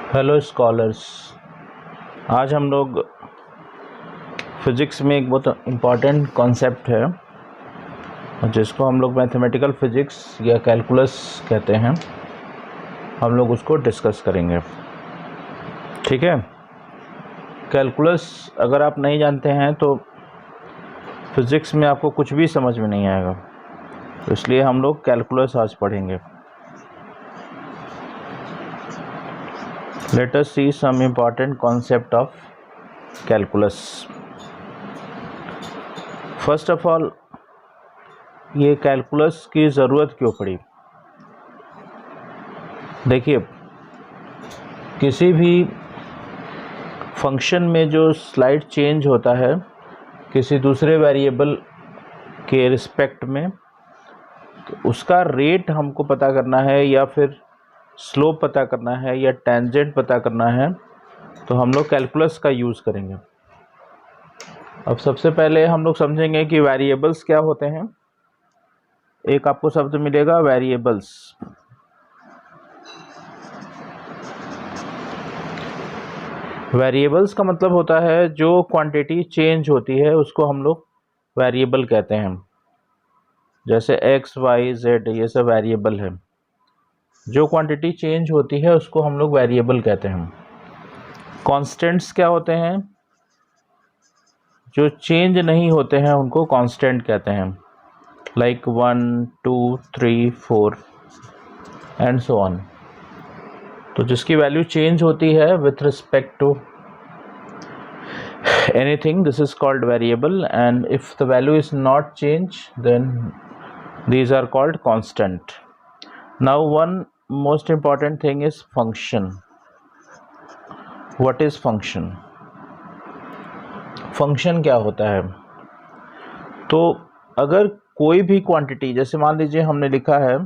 Hello scholars. आज हम लोग फिज़िक्स में एक बहुत इम्पॉर्टेंट कॉन्सेप्ट है जिसको हम लोग मैथमेटिकल फ़िज़िक्स या कैलकुलस कहते हैं। हम लोग उसको डिस्कस करेंगे, ठीक है। कैलकुलस अगर आप नहीं जानते हैं तो फिज़िक्स में आपको कुछ भी समझ में नहीं आएगा, तो इसलिए हम लोग कैलकुलस आज पढ़ेंगे। Let us see some important concept of calculus. First of all, ये कैलकुलस की ज़रूरत क्यों पड़ी? देखिए, किसी भी फंक्शन में जो स्लाइड चेंज होता है किसी दूसरे वेरिएबल के रिस्पेक्ट में, तो उसका रेट हमको पता करना है या फिर स्लोप पता करना है या टेंजेंट पता करना है, तो हम लोग कैलकुलस का यूज़ करेंगे। अब सबसे पहले हम लोग समझेंगे कि वेरिएबल्स क्या होते हैं। एक आपको शब्द मिलेगा वेरिएबल्स। वेरिएबल्स का मतलब होता है जो क्वांटिटी चेंज होती है उसको हम लोग वेरिएबल कहते हैं। जैसे x, y, z ये सब वेरिएबल है। जो क्वांटिटी चेंज होती है उसको हम लोग वेरिएबल कहते हैं। कांस्टेंट्स क्या होते हैं? जो चेंज नहीं होते हैं उनको कांस्टेंट कहते हैं, लाइक 1, 2, 3, 4 एंड सो ऑन। तो जिसकी वैल्यू चेंज होती है with respect to anything, this is called variable, and if the value is not changed then these are called constant. Now one most important thing is function. What is function? function क्या होता है? तो अगर कोई भी quantity, जैसे मान लीजिए हमने लिखा है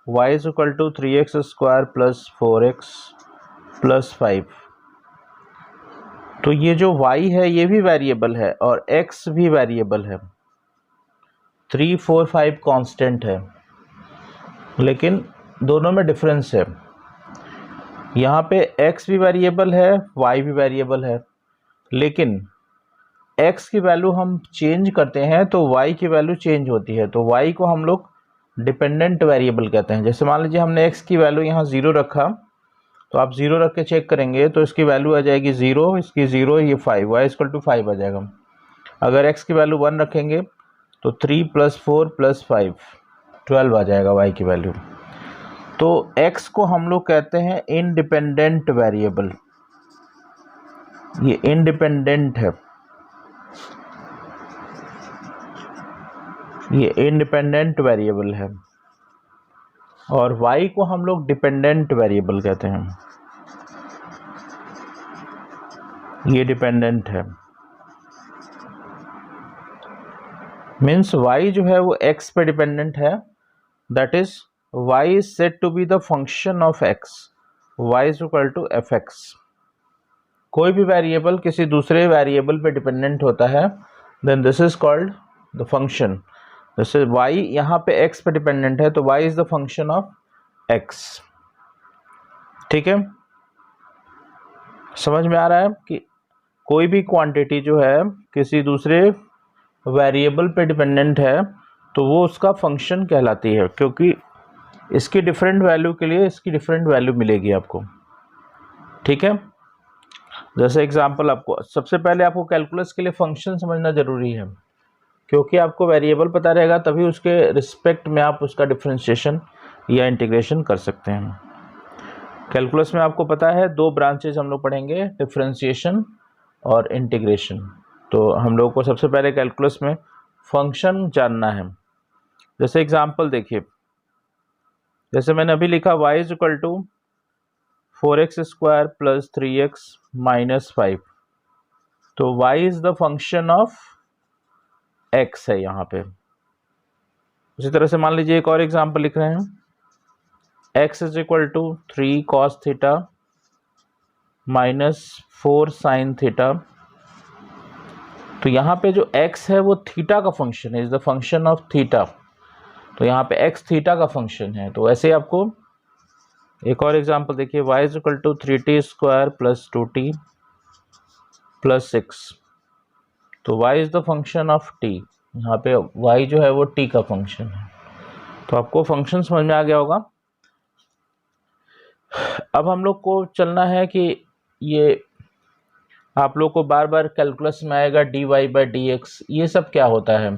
y is equal to 3x square plus 4x plus 5, तो ये जो y है ये भी वेरिएबल है और x भी वेरिएबल है। 3, 4, 5 कांस्टेंट है, लेकिन दोनों में डिफरेंस है। यहाँ पे x भी वेरिएबल है, y भी वेरिएबल है, लेकिन x की वैल्यू हम चेंज करते हैं तो y की वैल्यू चेंज होती है, तो y को हम लोग डिपेंडेंट वेरिएबल कहते हैं। जैसे मान लीजिए हमने x की वैल्यू यहाँ 0 रखा, तो आप 0 रख के चेक करेंगे तो इसकी वैल्यू आ जाएगी 0, इसकी 0, ये 5, y इक्वल टू 5 आ जाएगा। अगर x की वैल्यू 1 रखेंगे तो 3 + 4 + 5 12 आ जाएगा y की वैल्यू। तो x को हम लोग कहते हैं इंडिपेंडेंट वेरिएबल। ये इंडिपेंडेंट है, ये इंडिपेंडेंट वेरिएबल है, और y को हम लोग डिपेंडेंट वेरिएबल कहते हैं। ये डिपेंडेंट है, मीन्स y जो है वो x पे डिपेंडेंट है। That is y is said to be the function of x, y is equal to fx। कोई भी वेरिएबल किसी दूसरे वेरिएबल पे डिपेंडेंट होता है, then this is called the function. जैसे y यहाँ पे x पे डिपेंडेंट है तो y is the function of x। ठीक है, समझ में आ रहा है कि कोई भी क्वांटिटी जो है किसी दूसरे वेरिएबल पे डिपेंडेंट है तो वो उसका फंक्शन कहलाती है, क्योंकि इसकी डिफरेंट वैल्यू के लिए इसकी डिफरेंट वैल्यू मिलेगी आपको। ठीक है, जैसे एग्जांपल, आपको सबसे पहले आपको कैलकुलस के लिए फंक्शन समझना ज़रूरी है, क्योंकि आपको वेरिएबल पता रहेगा तभी उसके रिस्पेक्ट में आप उसका डिफरेंशिएशन या इंटीग्रेशन कर सकते हैं। कैलकुलस में आपको पता है 2 ब्रांचेज हम लोग पढ़ेंगे, डिफरेंशिएशन और इंटीग्रेशन। तो हम लोग को सबसे पहले कैलकुलस में फंक्शन जानना है। जैसे एग्जांपल देखिए, जैसे मैंने अभी लिखा y is equal to 4x square plus 3x minus 5, तो y is the function of x है यहाँ पे। उसी तरह से मान लीजिए एक और एग्जांपल लिख रहे हैं, x is equal to 3 cos theta minus 4 sin theta, तो यहाँ पे जो x है वो थीटा का फंक्शन है, is the function of theta, तो यहाँ पे x थीटा का फंक्शन है। तो ऐसे आपको एक और एग्जांपल देखिए, y is equal to 3t square plus 2t plus 6। तो y is the function of t, यहाँ पे y जो है वो t का फंक्शन है। तो आपको फंक्शन समझ में आ गया होगा। अब हम लोग को चलना है कि ये आप लोग को बार बार कैलकुलस में आएगा dy बाई डी एक्स, ये सब क्या होता है,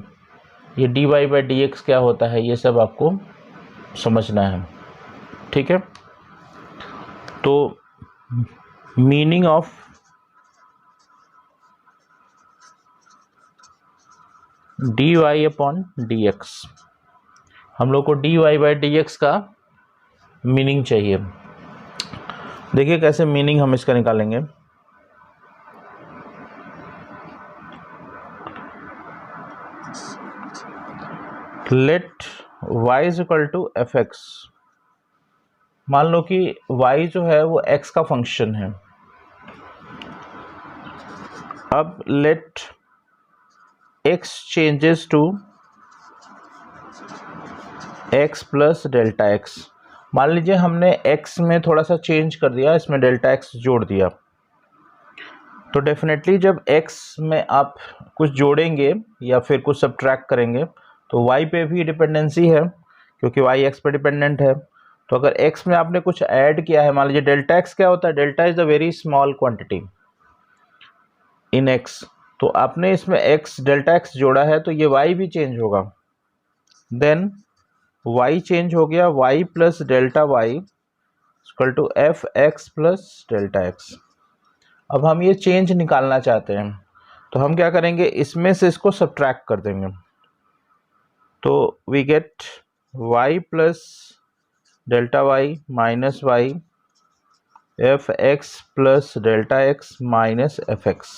ये dy बाई डी एक्स क्या होता है, ये सब आपको समझना है। ठीक है, तो meaning of dy upon D X, हम लोग को dy बाई डी एक्स का मीनिंग चाहिए। देखिए कैसे मीनिंग हम इसका निकालेंगे। Let y is equal to F X, मान लो कि y जो है वो x का फंक्शन है। अब let x changes to x plus delta x, मान लीजिए हमने x में थोड़ा सा चेंज कर दिया, इसमें डेल्टा x जोड़ दिया। तो डेफिनेटली जब x में आप कुछ जोड़ेंगे या फिर कुछ सब्ट्रैक्ट करेंगे तो y पे भी डिपेंडेंसी है, क्योंकि y x पे डिपेंडेंट है। तो अगर x में आपने कुछ ऐड किया है, मान लीजिए डेल्टा x क्या होता है, delta is a very small quantity in x, तो आपने इसमें x डेल्टा x जोड़ा है तो ये y भी चेंज होगा। देन y चेंज हो गया, y plus delta y equal to F x plus delta X. अब हम ये चेंज निकालना चाहते हैं, तो हम क्या करेंगे, इसमें से इसको सब्ट्रैक्ट कर देंगे। तो we get y plus delta y minus y F x plus delta x minus F X.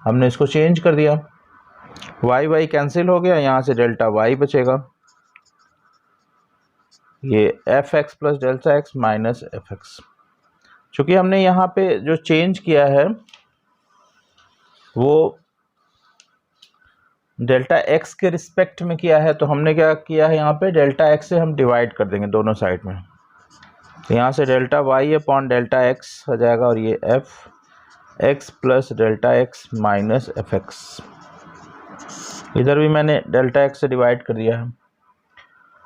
हमने इसको चेंज कर दिया, y कैंसिल हो गया, यहाँ से डेल्टा y बचेगा, ये F x plus delta x minus F x. चूँकि हमने यहाँ पे जो चेंज किया है वो डेल्टा एक्स के रिस्पेक्ट में किया है, तो हमने क्या किया है, यहाँ पे डेल्टा एक्स से हम डिवाइड कर देंगे दोनों साइड में। तो यहाँ से delta Y upon delta X हो जाएगा, और ये F x plus delta x minus F X, इधर भी मैंने डेल्टा एक्स से डिवाइड कर दिया है।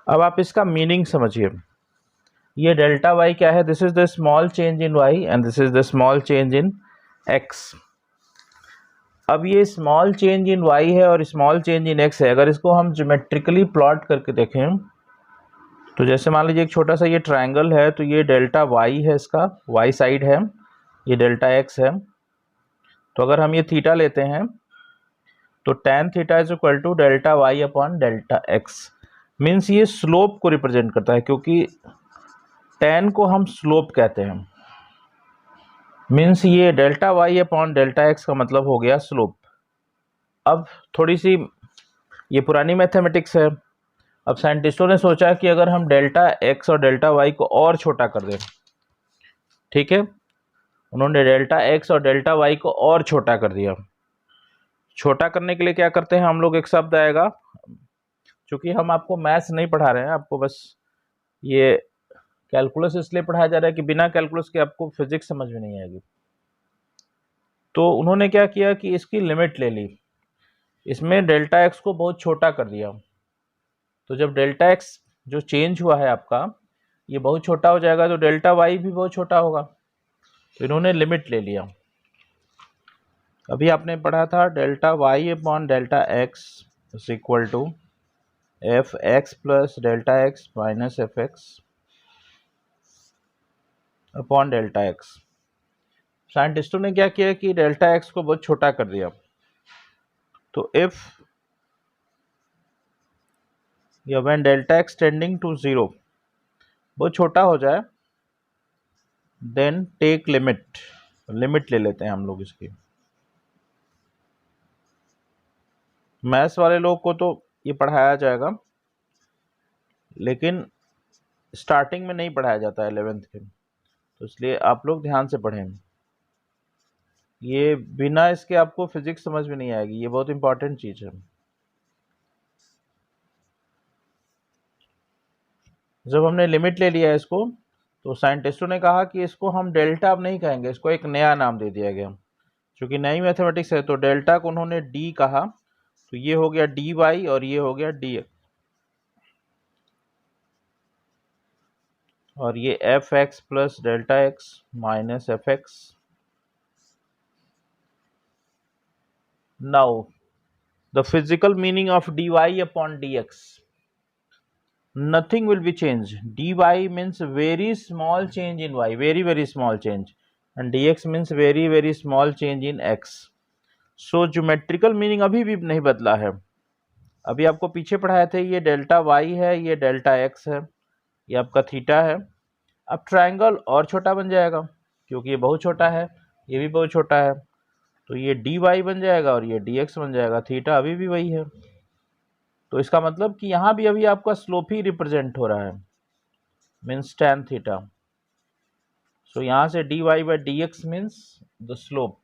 अब आप इसका मीनिंग समझिए, ये डेल्टा वाई क्या है, this is the small change in Y and this is the small change in X. अब ये स्मॉल चेंज इन y है और स्मॉल चेंज इन x है। अगर इसको हम ज्योमेट्रिकली प्लॉट करके देखें तो जैसे मान लीजिए एक छोटा सा ये ट्रायंगल है, तो ये डेल्टा y है, इसका y साइड है, ये डेल्टा x है। तो अगर हम ये थीटा लेते हैं तो tan theta is equal to delta y upon delta x, means ये स्लोप को रिप्रेजेंट करता है, क्योंकि tan को हम स्लोप कहते हैं। मीन्स ये delta Y upon delta X का मतलब हो गया स्लोप। अब थोड़ी सी ये पुरानी मैथमेटिक्स है, अब साइंटिस्टों ने सोचा कि अगर हम डेल्टा एक्स और डेल्टा वाई को और छोटा कर दें, ठीक है, उन्होंने डेल्टा एक्स और डेल्टा वाई को और छोटा कर दिया। छोटा करने के लिए क्या करते हैं हम लोग, एक शब्द आएगा, क्योंकि हम आपको मैथ्स नहीं पढ़ा रहे हैं, आपको बस ये कैलकुलस इसलिए पढ़ाया जा रहा है कि बिना कैलकुलस के आपको फिजिक्स समझ में नहीं आएगी। तो उन्होंने क्या किया कि इसकी लिमिट ले ली, इसमें डेल्टा एक्स को बहुत छोटा कर दिया। तो जब डेल्टा एक्स जो चेंज हुआ है आपका ये बहुत छोटा हो जाएगा, तो डेल्टा वाई भी बहुत छोटा होगा, तो इन्होंने लिमिट ले लिया। अभी आपने पढ़ा था delta Y upon delta x is equal to F x plus delta x minus F x upon delta x. साइंटिस्टों ने क्या किया कि डेल्टा एक्स को बहुत छोटा कर दिया। तो इफ या when delta X tending to zero, बहुत छोटा हो जाए, देन टेक लिमिट, लिमिट ले लेते हैं हम लोग इसकी। मैथ्स वाले लोग को तो ये पढ़ाया जाएगा, लेकिन स्टार्टिंग में नहीं पढ़ाया जाता है 11th के, तो इसलिए आप लोग ध्यान से पढ़ें। ये बिना इसके आपको फिजिक्स समझ में नहीं आएगी, ये बहुत इंपॉर्टेंट चीज़ है। जब हमने लिमिट ले लिया है इसको, तो साइंटिस्टों ने कहा कि इसको हम डेल्टा अब नहीं कहेंगे, इसको एक नया नाम दे दिया गया। क्योंकि नई मैथमेटिक्स है तो डेल्टा को उन्होंने डी कहा, तो ये हो गया डी वाई और ये हो गया डी एक्स, और ये F x plus delta x minus F X. Now the physical meaning of D Y upon D X, nothing will be changed. dy means very small change in y, very small change, and dx means very small change in x. so geometrical meaning अभी भी नहीं बदला है। अभी आपको पीछे पढ़ाए थे, ये डेल्टा y है, ये डेल्टा x है, ये आपका थीटा है। अब ट्रायंगल और छोटा बन जाएगा क्योंकि ये बहुत छोटा है, ये भी बहुत छोटा है, तो ये dy बन जाएगा और ये dx बन जाएगा। थीटा अभी भी वही है, तो इसका मतलब कि यहाँ भी अभी आपका स्लोप ही रिप्रेजेंट हो रहा है, मीन्स tan थीटा। सो यहाँ से dy by D x means the slope.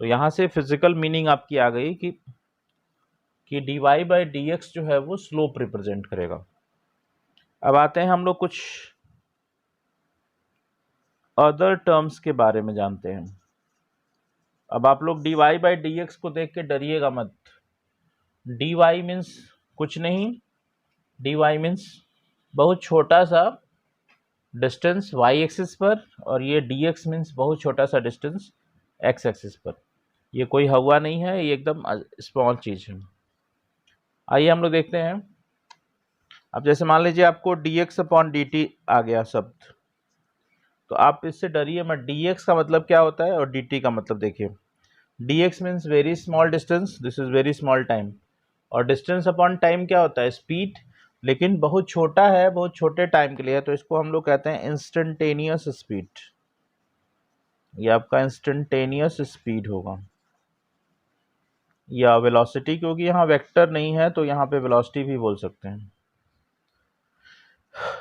तो यहाँ से फिजिकल मीनिंग आपकी आ गई कि dy बाई डी एक्स जो है वो स्लोप रिप्रेजेंट करेगा। अब आते हैं हम लोग कुछ अदर टर्म्स के बारे में जानते हैं। अब आप लोग dy बाई डी एक्स को देख के डरिएगा मत। dy मीन्स कुछ नहीं, dy मीन्स बहुत छोटा सा डिस्टेंस y एक्सिस पर, और ये dx मीन्स बहुत छोटा सा डिस्टेंस x एक्सिस पर। ये कोई हवा नहीं है, ये एकदम स्मॉल चीज है। आइए हम लोग देखते हैं। अब जैसे मान लीजिए आपको dx अपॉन dt आ गया शब्द, तो आप इससे डरिए मत। dx का मतलब क्या होता है और dt का मतलब देखिए। dx means very small distance, this is very small time, और डिस्टेंस अपॉन टाइम क्या होता है, स्पीड, लेकिन बहुत छोटा है, बहुत छोटे टाइम के लिए है, तो इसको हम लोग कहते हैं इंस्टेंटेनियस स्पीड। ये आपका इंस्टेंटेनियस स्पीड होगा, या वेलोसिटी, क्योंकि यहाँ वेक्टर नहीं है तो यहाँ पे वेलोसिटी भी बोल सकते हैं।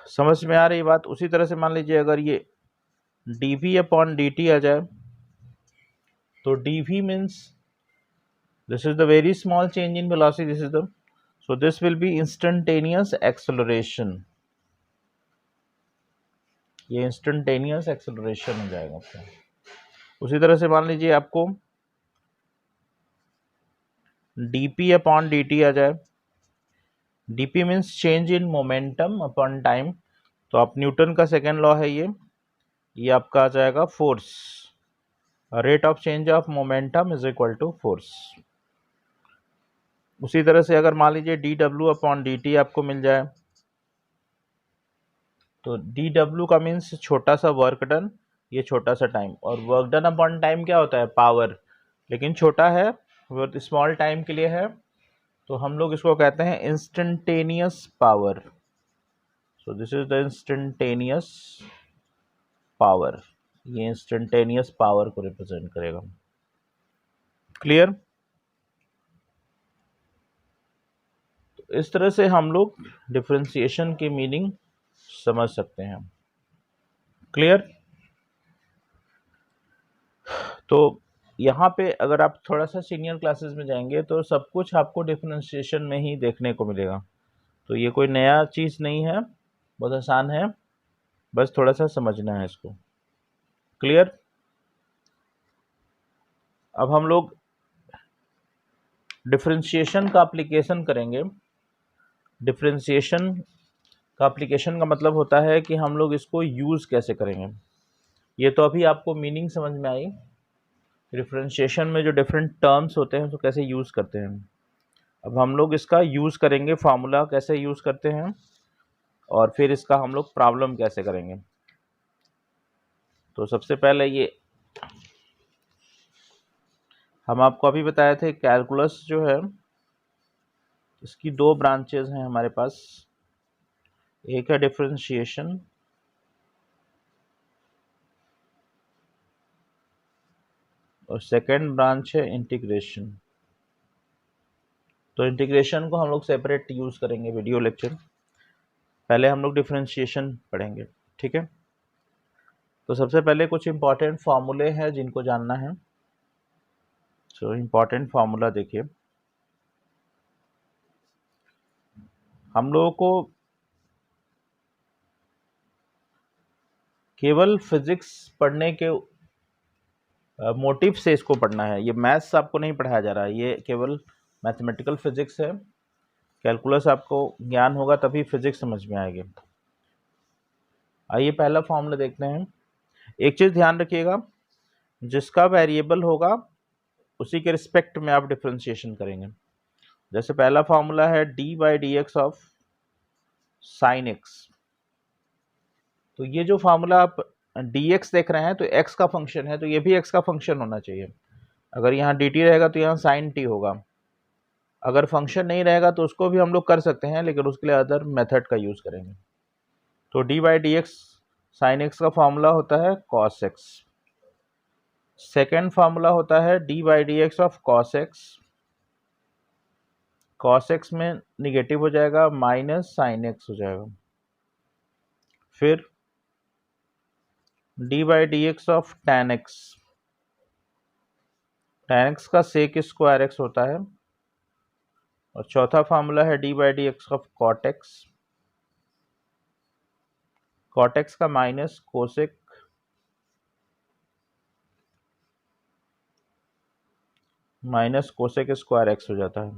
समझ में आ रही बात। उसी तरह से मान लीजिए अगर ये dv अपॉन dt आ जाए, तो dv means this is the very small change in velocity, this is the, so this will be instantaneous acceleration, ये इंस्टेंटेनियस एक्सेलरेशन हो जाएगा आपका। उसी तरह से मान लीजिए आपको dp अपॉन dt आ जाए, dp means change in momentum upon time, तो आप न्यूटन का सेकेंड लॉ है ये आपका आ जाएगा force, rate of change of momentum is equal to force. उसी तरह से अगर मान लीजिए dw अपॉन dt आपको मिल जाए, तो dw का मीन्स छोटा सा वर्क डन, ये छोटा सा टाइम, और वर्क डन अपॉन टाइम क्या होता है, पावर, लेकिन छोटा है, वो स्मॉल टाइम के लिए है, तो हम लोग इसको कहते हैं instantaneous power. So this is the instantaneous power, ये इंस्टेंटेनियस पावर को रिप्रेजेंट करेगा। क्लियर। तो इस तरह से हम लोग डिफरेंशिएशन की मीनिंग समझ सकते हैं। क्लियर। तो यहाँ पे अगर आप थोड़ा सा सीनियर क्लासेस में जाएंगे तो सब कुछ आपको डिफरेंशिएशन में ही देखने को मिलेगा, तो ये कोई नया चीज़ नहीं है, बहुत आसान है, बस थोड़ा सा समझना है इसको। क्लियर। अब हम लोग डिफरेंशिएशन का एप्लीकेशन करेंगे। डिफरेंशिएशन का एप्लीकेशन का मतलब होता है कि हम लोग इसको यूज़ कैसे करेंगे। ये तो अभी आपको मीनिंग समझ में आई, डिफरेंशिएशन में जो डिफरेंट टर्म्स होते हैं उसको कैसे यूज़ करते हैं। अब हम लोग इसका यूज़ करेंगे, फार्मूला कैसे यूज़ करते हैं, और फिर इसका हम लोग प्रॉब्लम कैसे करेंगे। तो सबसे पहले ये हम आपको अभी बताए थे, कैलकुलस जो है इसकी दो ब्रांचेज हैं हमारे पास, एक है डिफरेंशिएशन और सेकेंड ब्रांच है इंटीग्रेशन। तो इंटीग्रेशन को हम लोग सेपरेट यूज़ करेंगे वीडियो लेक्चर, पहले हम लोग डिफरेंशिएशन पढ़ेंगे, ठीक है। तो सबसे पहले कुछ इंपॉर्टेंट फार्मूले हैं जिनको जानना है। तो इंपॉर्टेंट फार्मूला देखिए, हम लोगों को केवल फिजिक्स पढ़ने के मोटिव से इसको पढ़ना है। ये मैथ्स आपको नहीं पढ़ाया जा रहा है, ये केवल मैथमेटिकल फिजिक्स है। कैलकुलस आपको ज्ञान होगा तभी फिजिक्स समझ में आएगी। आइए पहला फॉर्मूला देखते हैं। एक चीज़ ध्यान रखिएगा, जिसका वेरिएबल होगा उसी के रिस्पेक्ट में आप डिफ्रेंशिएशन करेंगे। जैसे पहला फॉर्मूला है d by D x of sine x. तो ये जो फार्मूला आप dx देख रहे हैं तो x का फंक्शन है, तो ये भी x का फंक्शन होना चाहिए। अगर यहाँ dt रहेगा तो यहाँ sin t होगा। अगर फंक्शन नहीं रहेगा तो उसको भी हम लोग कर सकते हैं, लेकिन उसके लिए अदर मेथड का यूज करेंगे। तो d by D x sine x का फॉर्मूला होता है cos x। सेकेंड फार्मूला होता है d by D x of cos x। cos x में निगेटिव हो जाएगा, माइनस sin x हो जाएगा। फिर d by D x of tan x। tan x का सेक स्क्वायर x होता है। और चौथा फार्मूला है d by D x of cot x. Cot x का माइनस कोसेक स्क्वायर एक्स हो जाता है।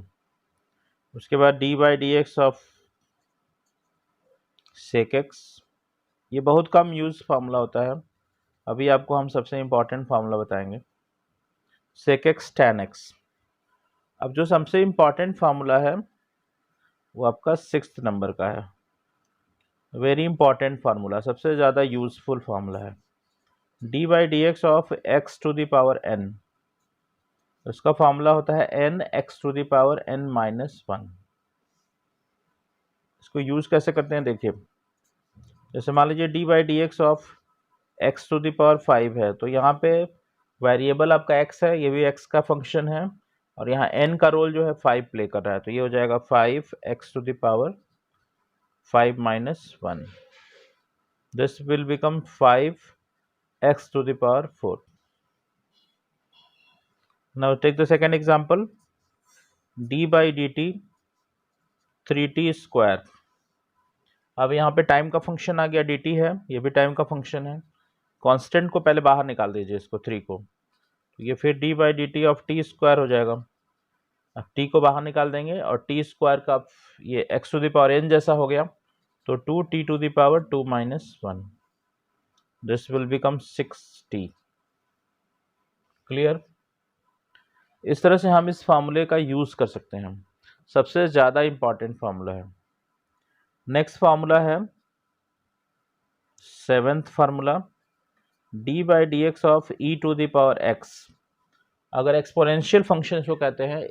उसके बाद d by D x of sec x. ये बहुत कम यूज फार्मूला होता है, अभी आपको हम सबसे इम्पॉर्टेंट फार्मूला बताएंगे, सेक एक्स टैन एक्स। अब जो सबसे इम्पॉर्टेंट फार्मूला है वो आपका 6th नंबर का है। वेरी इंपॉर्टेंट फार्मूला, सबसे ज़्यादा यूजफुल फार्मूला है। D by D x of x to the power n। उसका फार्मूला होता है n x to the power n minus 1। इसको यूज कैसे करते हैं देखिए। जैसे मान लीजिए d by D x of x to the power 5 है, तो यहाँ पे वेरिएबल आपका x है, ये भी x का फंक्शन है, और यहाँ n का रोल जो है 5 प्ले कर रहा है, तो ये हो जाएगा 5 x to the power 5 minus 1. This will become 5 x to the power 4. Now take the second example, d by dt 3t square। अब यहाँ पे टाइम का फंक्शन आ गया, dt है, ये भी टाइम का फंक्शन है। कांस्टेंट को पहले बाहर निकाल दीजिए, इसको 3 को, तो ये फिर d by dt of t square हो जाएगा। अब t को बाहर निकाल देंगे और t स्क्वायर का ये x to the power n जैसा हो गया, तो 2t to the power 2 minus 1. This will become 6t. Clear? इस तरह से हम इस फार्मूले का यूज कर सकते हैं, सबसे ज्यादा इंपॉर्टेंट फार्मूला है। नेक्स्ट फार्मूला है 7th formula, d by D x of e to the power x। अगर एक्सपोनेंशियल फंक्शन को कहते हैं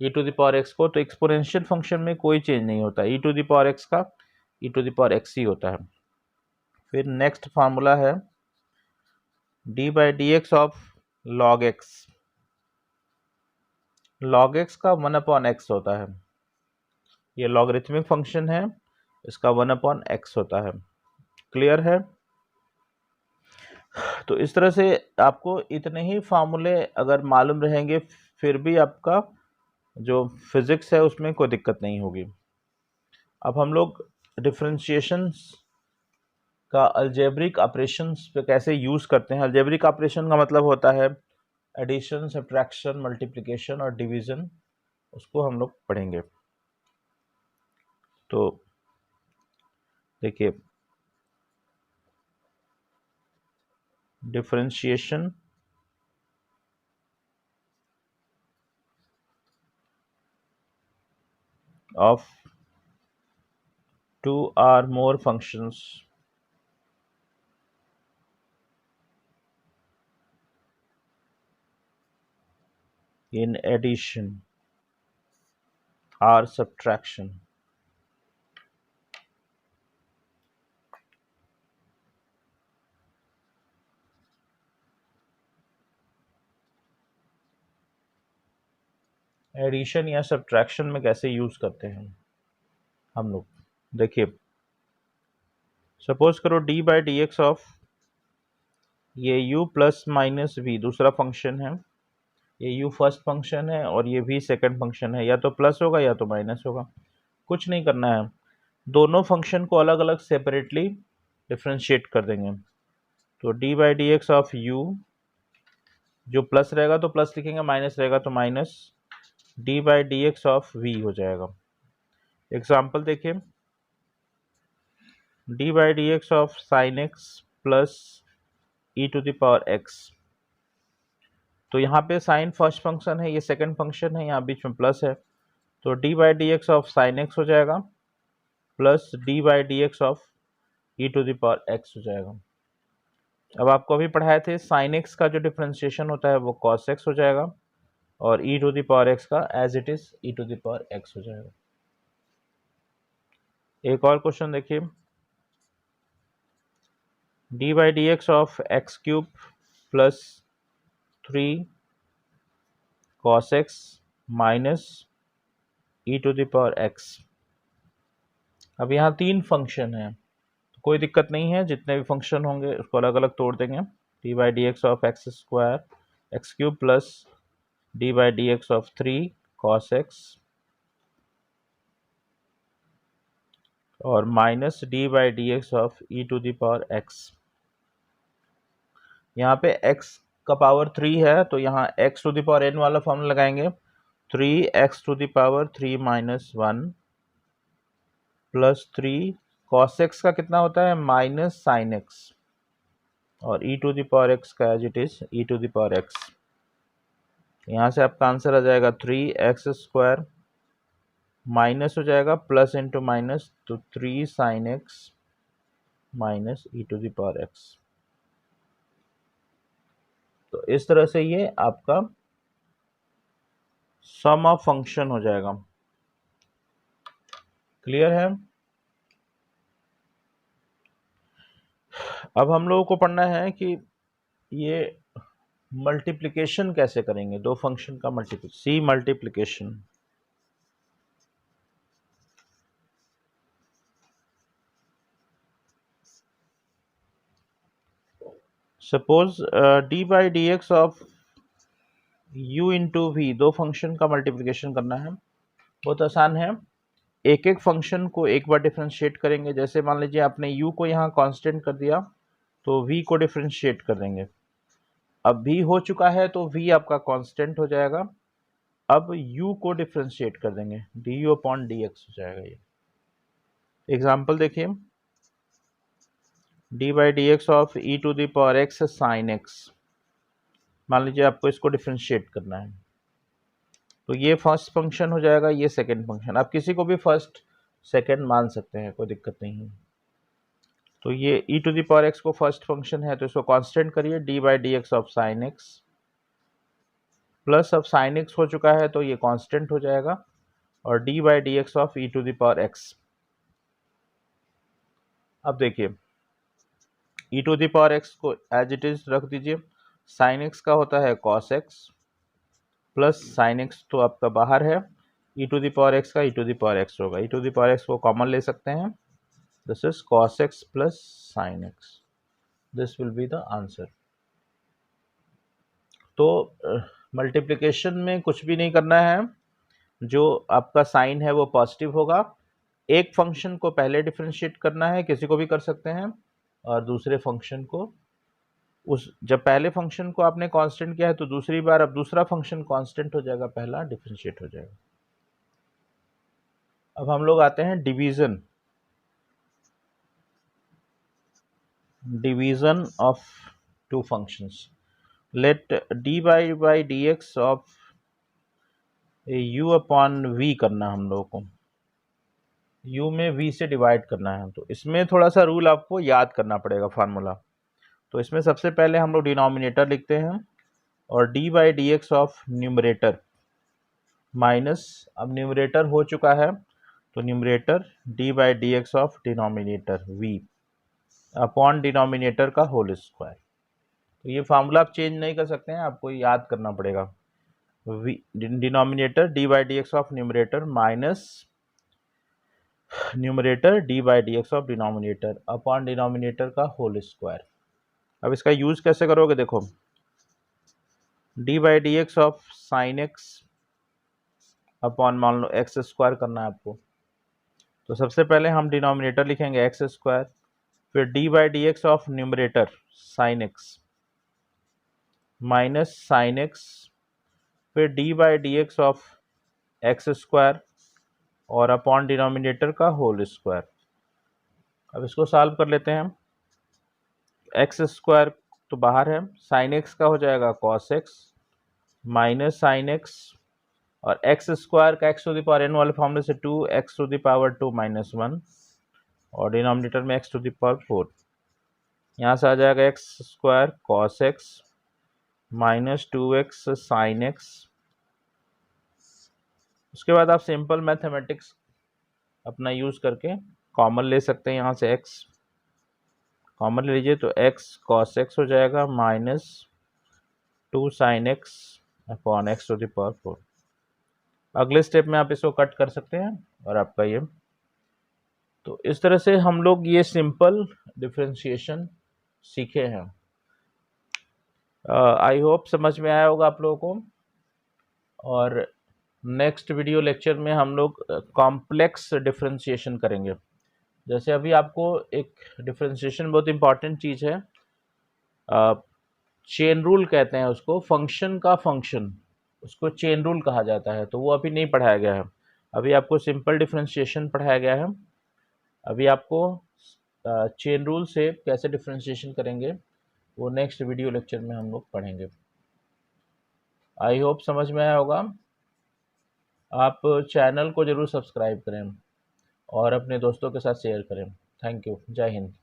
e to the power x को, तो एक्सपोनेंशियल फंक्शन में कोई चेंज नहीं होता, e to the power x का e to the power x ही होता है। फिर नेक्स्ट फार्मूला है d by D x of log x। log x का 1/x होता है, ये लॉगरिथमिक फंक्शन है, इसका 1/x होता है। क्लियर है? तो इस तरह से आपको इतने ही फार्मूले अगर मालूम रहेंगे, फिर भी आपका जो फिजिक्स है उसमें कोई दिक्कत नहीं होगी। अब हम लोग डिफरेंशिएशंस का अलजेब्रिक ऑपरेशंस पे कैसे यूज करते हैं। अलजेब्रिक ऑपरेशन का मतलब होता है एडिशन, सब्ट्रैक्शन, मल्टीप्लिकेशन और डिवीजन, उसको हम लोग पढ़ेंगे। तो देखिए, differentiation of 2 or more functions in addition or subtraction। Addition या सब्ट्रैक्शन में कैसे यूज करते हैं हम लोग, देखिए सपोज करो d by D x of ये u प्लस माइनस v दूसरा फंक्शन है, ये u फर्स्ट फंक्शन है और ये v सेकंड फंक्शन है, या तो प्लस होगा या तो माइनस होगा। कुछ नहीं करना है, दोनों फंक्शन को अलग अलग सेपरेटली डिफ्रेंशिएट कर देंगे। तो d by D x of u, जो प्लस रहेगा तो प्लस लिखेंगे, माइनस रहेगा तो minus, d by D x of v हो जाएगा। एग्जाम्पल देखिए, d by D x of sine x plus e to the power x. तो यहाँ पे साइन फर्स्ट फंक्शन है, ये सेकंड फंक्शन है, यहाँ बीच में प्लस है, तो d by D x of sine x हो जाएगा plus d by D x of e to the power x हो जाएगा। अब आपको अभी पढ़ाए थे साइन एक्स का जो डिफ्रेंशिएशन होता है वो कॉस एक्स हो जाएगा, और e to the power x का as it is e to the power x हो जाएगा। एक और क्वेश्चन देखिए, d by D x of x cube plus 3 cos x minus e to the power x. अब यहाँ 3 फंक्शन है, तो कोई दिक्कत नहीं है, जितने भी फंक्शन होंगे उसको अलग अलग तोड़ देंगे। D by D x of x square x cube plus d by D x of 3 cos x और minus d by D x of e to the power x. यहाँ पे x का पावर 3 है, तो यहाँ x to the power n वाला formula लगाएंगे, 3x to the power 3 minus 1 plus 3 cos x का कितना होता है माइनस साइन x, और e to the power x का as it is e to the power x। यहाँ से आपका आंसर आ जाएगा 3x स्क्वायर माइनस हो जाएगा प्लस इंटू माइनस, तो 3 sine x minus e to the power x। तो इस तरह से ये आपका सम ऑफ फंक्शन हो जाएगा। क्लियर है? अब हम लोगों को पढ़ना है कि ये मल्टीप्लिकेशन कैसे करेंगे, दो फंक्शन का सी multiplication. Suppose d by D x of u into v, दो फंक्शन का मल्टीप्लिकेशन करना है। बहुत आसान है, एक एक फंक्शन को एक बार डिफ्रेंशिएट करेंगे। जैसे मान लीजिए आपने u को यहाँ कांस्टेंट कर दिया, तो v को डिफ्रेंशिएट कर देंगे। अब v हो चुका है तो v आपका कांस्टेंट हो जाएगा। अब u को डिफ्रेंशिएट कर देंगे, du अपॉन dx हो जाएगा ये। एग्जाम्पल देखिए, d by D x of e to the power x sine x. मान लीजिए आपको इसको डिफ्रेंशिएट करना है, तो ये फर्स्ट फंक्शन हो जाएगा, ये सेकंड फंक्शन। आप किसी को भी फर्स्ट सेकंड मान सकते हैं, कोई दिक्कत नहीं है। तो ये e to the power x को फर्स्ट फंक्शन है, तो इसको कांस्टेंट करिए, d by D x of sine x plus, अब साइन एक्स हो चुका है तो ये कांस्टेंट हो जाएगा, और d by D x of e to the power x. अब देखिए, e to the power x को एज इट इज रख दीजिए, साइन x का होता है cos x plus sine x तो आपका बाहर है, e to the power x का e to the power x होगा। e to the power x को कॉमन ले सकते हैं, this is cos x plus sine x, this will be the answer. तो मल्टीप्लिकेशन में कुछ भी नहीं करना है, जो आपका साइन है वो पॉजिटिव होगा। एक फंक्शन को पहले डिफरेंशिएट करना है, किसी को भी कर सकते हैं, और दूसरे फंक्शन को जब पहले फंक्शन को आपने कांस्टेंट किया है तो दूसरी बार अब दूसरा फंक्शन कांस्टेंट हो जाएगा, पहला डिफरेंशिएट हो जाएगा। अब हम लोग आते हैं division of two functions. Let d by D x of u upon v करना हम लोगों को, u में v से डिवाइड करना है। तो इसमें थोड़ा सा रूल आपको याद करना पड़ेगा, फार्मूला। तो इसमें सबसे पहले हम लोग डिनोमिनेटर लिखते हैं, और d by D x of numerator minus, अब न्यूमरेटर हो चुका है तो numerator D by D x of denominator v upon denominator का होल स्क्वायर। तो ये फार्मूला आप चेंज नहीं कर सकते हैं, आपको याद करना पड़ेगा। Denominator D by D x of numerator minus numerator D by D x of denominator upon denominator का होल स्क्वायर। अब इसका यूज कैसे करोगे, देखो, D by D x of sine x upon मान लो एक्स स्क्वायर करना है आपको। तो सबसे पहले हम डिनोमिनेटर लिखेंगे एक्स स्क्वायर फिर d by D x of numerator sine x minus sine x, फिर d by D x of x square और अपॉन डिनोमिनेटर का होल स्क्वायर। अब इसको सॉल्व कर लेते हैं। एक्स स्क्वायर तो बाहर है, साइन एक्स का हो जाएगा cos x minus sine x, और एक्स स्क्वायर का x to the power n वाले फॉर्मूले से 2 x to the power 2 minus 1 और डिनोमिनेटर में एक्स टू द पावर 4। यहाँ से आ जाएगा x square cos x minus 2x sine x. उसके बाद आप सिंपल मैथमेटिक्स अपना यूज़ करके कॉमन ले सकते हैं। यहाँ से x कॉमन ले लीजिए तो x cos x हो जाएगा minus 2 sine x upon x to the power 4। अगले स्टेप में आप इसको कट कर सकते हैं और आपका ये, तो इस तरह से हम लोग ये सिंपल डिफरेंशिएशन सीखे हैं। आई होप समझ में आया होगा आप लोगों को। और नेक्स्ट वीडियो लेक्चर में हम लोग कॉम्प्लेक्स डिफरेंशिएशन करेंगे। जैसे अभी आपको एक डिफरेंशिएशन बहुत इंपॉर्टेंट चीज़ है, चेन रूल कहते हैं उसको, फंक्शन का फंक्शन, उसको चेन रूल कहा जाता है, तो वो अभी नहीं पढ़ाया गया है। अभी आपको सिंपल डिफरेंशिएशन पढ़ाया गया है। अभी आपको चेन रूल से कैसे डिफरेंशिएशन करेंगे वो नेक्स्ट वीडियो लेक्चर में हम लोग पढ़ेंगे। आई होप समझ में आया होगा। आप चैनल को ज़रूर सब्सक्राइब करें और अपने दोस्तों के साथ शेयर करें। Thank you. जय हिंद।